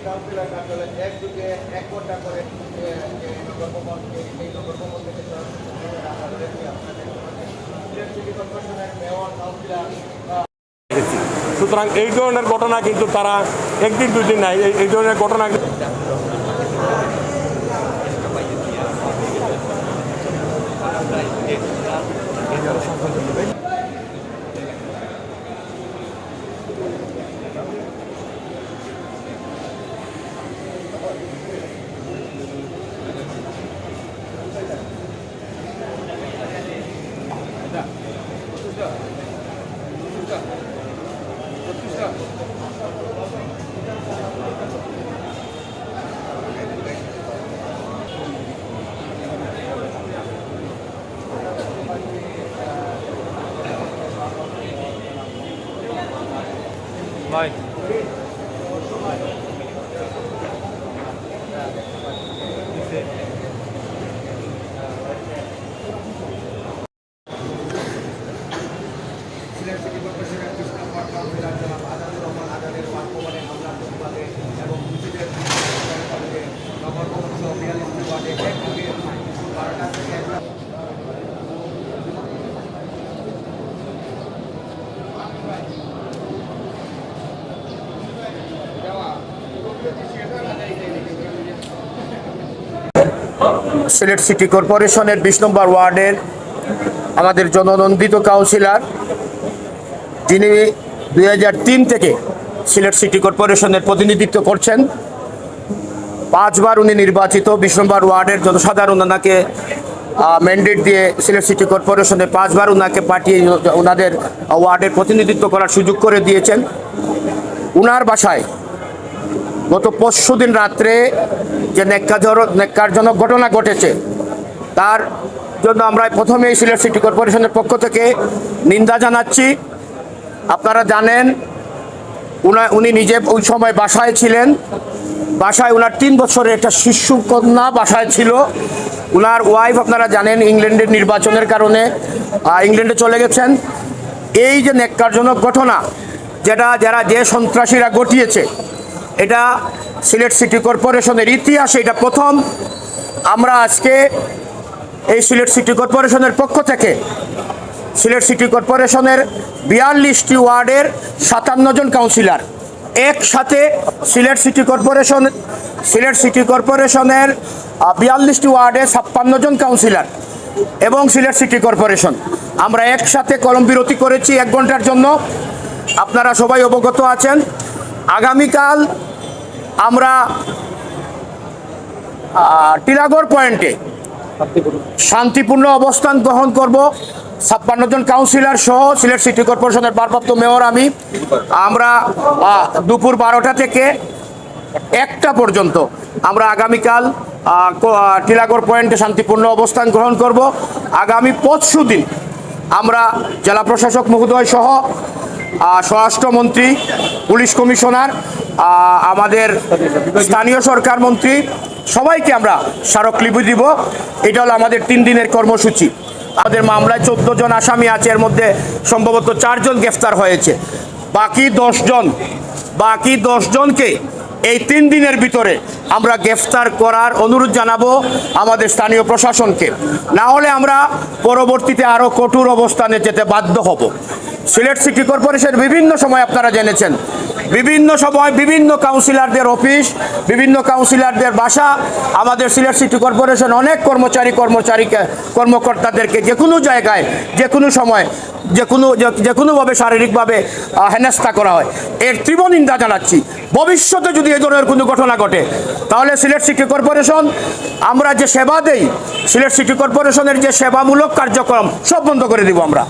Councillor কার্যালয় এক যুগে 1 ঘন্টা করে নগর ভবন এই নগর ভবন থেকে সিটি কর্পোরেশনের মেয়র কাউন্সিলর। সুতরাং এই ধরনের ঘটনা কিন্তু তারা একদিন দুদিন নাই, এই ধরনের ঘটনা ভাই সিলেট সিটি কর্পোরেশনের 20 নম্বর কাউন্সিলর জনাব আজাদুর রহমান আজাদের বাসভবনে হামলার প্রতিবাদে এবং মুজিবের নগর ভবন সহ 42টি ওয়ার্ডে এক যুগে 12টা থেকে 1টা সিলেট সিটি কর্পোরেশনের 20 নম্বর ওয়ার্ডের আমাদের জননন্দিত কাউন্সিলর, যিনি 2003 থেকে সিলেট সিটি কর্পোরেশনের প্রতিনিধিত্ব করছেন। 5 বার উনি নির্বাচিত। 20 নম্বর ওয়ার্ডের জনসাধারণ ওনাকে ম্যান্ডেট দিয়ে সিলেট সিটি কর্পোরেশনে 5 বার ওনাকে পাঠিয়ে ওনাদের ওয়ার্ডের প্রতিনিধিত্ব করার সুযোগ করে দিয়েছেন। ওনার বাসায় গত পরশুদিন রাত্রে যে ন্যাক্কারজনক ঘটনা ঘটেছে, তার জন্য আমরা প্রথমেই সিলেট সিটি কর্পোরেশনের পক্ষ থেকে নিন্দা জানাচ্ছি। আপনারা জানেন উনি নিজে ওই সময় বাসায় ছিলেন। বাসায় ওনার 3 বছরের একটা শিশু কন্যা বাসায় ছিল। ওনার ওয়াইফ আপনারা জানেন ইংল্যান্ডের নির্বাচনের কারণে ইংল্যান্ডে চলে গেছেন। এই যে ন্যাক্কারজনক ঘটনা যে সন্ত্রাসীরা ঘটিয়েছে, এটা সিলেট সিটি কর্পোরেশনের ইতিহাসে এটা প্রথম। আমরা আজকে এই সিলেট সিটি কর্পোরেশনের পক্ষ থেকে সিলেট সিটি কর্পোরেশনের 42টি ওয়ার্ডের 57 জন কাউন্সিলর একসাথে সিলেট সিটি কর্পোরেশনের 42টি ওয়ার্ডে 56 জন কাউন্সিলর এবং সিলেট সিটি কর্পোরেশন আমরা একসাথে কলম বিরতি করেছি 1 ঘন্টার জন্য। আপনারা সবাই অবগত আছেন। আগামীকাল আমরা টিলাগড় পয়েন্টে শান্তিপূর্ণ অবস্থান গ্রহণ করব। 56 জন কাউন্সিলর সহ সিলেট সিটি কর্পোরেশনের ভারপ্রাপ্ত মেয়র আমরা দুপুর 12টা থেকে 1টা পর্যন্ত আমরা আগামীকাল টিলাগড় পয়েন্টে শান্তিপূর্ণ অবস্থান গ্রহণ করব। আগামী পরশুদিন আমরা জেলা প্রশাসক মহোদয় সহ স্বরাষ্ট্রমন্ত্রী, পুলিশ কমিশনার, আমাদের স্থানীয় সরকার মন্ত্রী সবাইকে আমরা স্মারকলিপি দিব। এটা হলো আমাদের 3 দিনের কর্মসূচি। আমাদের মামলায় 14 জন আসামি আছে, এর মধ্যে সম্ভবত 4 জন গ্রেফতার হয়েছে। বাকি 10 জনকে এই 3 দিনের ভিতরে আমরা গ্রেফতার করার অনুরোধ জানাবো আমাদের স্থানীয় প্রশাসনকে। না হলে আমরা পরবর্তীতে আরও কঠোর অবস্থানে যেতে বাধ্য হব। সিলেট সিটি কর্পোরেশন বিভিন্ন সময় আপনারা জেনেছেন, বিভিন্ন সময় বিভিন্ন কাউন্সিলরদের অফিস, বিভিন্ন কাউন্সিলরদের বাসা, আমাদের সিলেট সিটি কর্পোরেশন অনেক কর্মকর্তাদেরকে যে কোনো জায়গায় যে কোনো সময় যে কোনোভাবে শারীরিকভাবে হেনস্থা করা হয়। এর তীব্র নিন্দা জানাচ্ছি। ভবিষ্যতে যদি এই ধরনের কোনো ঘটনা ঘটে তাহলে সিলেট সিটি কর্পোরেশন আমরা যে সেবা দেই, সিলেট সিটি কর্পোরেশনের যে সেবামূলক কার্যক্রম সব বন্ধ করে দিব আমরা।